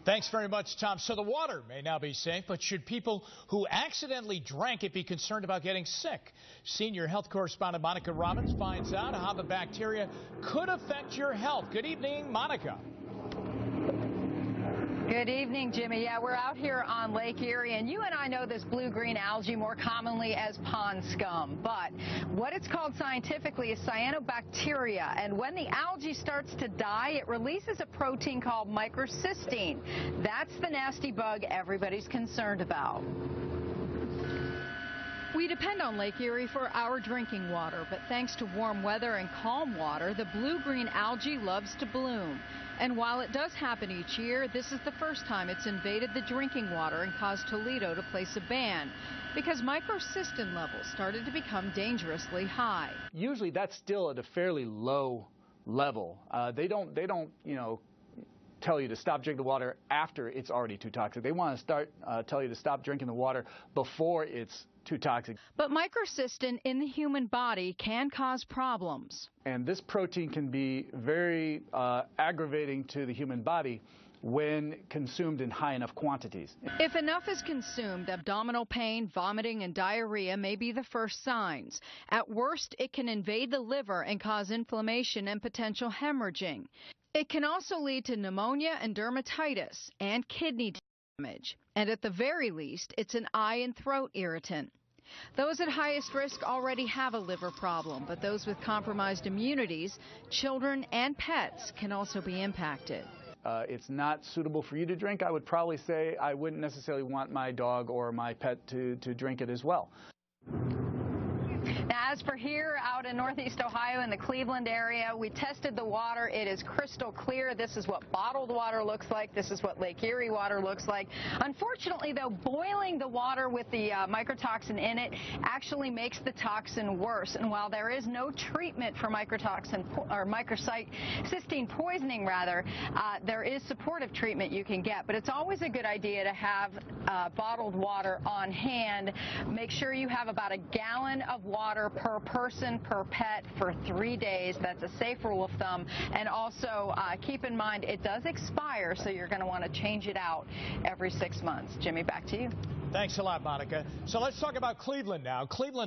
Thanks very much, Tom. So the water may now be safe, but should people who accidentally drank it be concerned about getting sick? Senior health correspondent Monica Robbins finds out how the bacteria could affect your health. Good evening, Monica. Good evening, Jimmy. Yeah, we're out here on Lake Erie, and you and I know this blue-green algae more commonly as pond scum. But what it's called scientifically is cyanobacteria, and when the algae starts to die, it releases a protein called microcystine. That's the nasty bug everybody's concerned about. We depend on Lake Erie for our drinking water, but thanks to warm weather and calm water, the blue-green algae loves to bloom. And while it does happen each year, this is the first time it's invaded the drinking water and caused Toledo to place a ban because microcystin levels started to become dangerously high. Usually that's still at a fairly low level. They don't, tell you to stop drinking the water after it's already too toxic. They want to tell you to stop drinking the water before it's too toxic. But microcystin in the human body can cause problems. And this protein can be very aggravating to the human body when consumed in high enough quantities. If enough is consumed, abdominal pain, vomiting, and diarrhea may be the first signs. At worst, it can invade the liver and cause inflammation and potential hemorrhaging. It can also lead to pneumonia and dermatitis and kidney damage. And at the very least, it's an eye and throat irritant. Those at highest risk already have a liver problem, but those with compromised immunities, children and pets, can also be impacted. It's not suitable for you to drink. I would probably say I wouldn't necessarily want my dog or my pet to drink it as well. Now, as for here out in Northeast Ohio in the Cleveland area, we tested the water. It is crystal clear. This is what bottled water looks like. This is what Lake Erie water looks like. Unfortunately, though, boiling the water with the microtoxin in it actually makes the toxin worse. And while there is no treatment for microcystine poisoning, there is supportive treatment you can get. But it's always a good idea to have bottled water on hand. Make sure you have about a gallon of water per person, per pet for 3 days. That's a safe rule of thumb. And also keep in mind it does expire, so you're going to want to change it out every 6 months. Jimmy, back to you. Thanks a lot, Monica. So let's talk about Cleveland now. Cleveland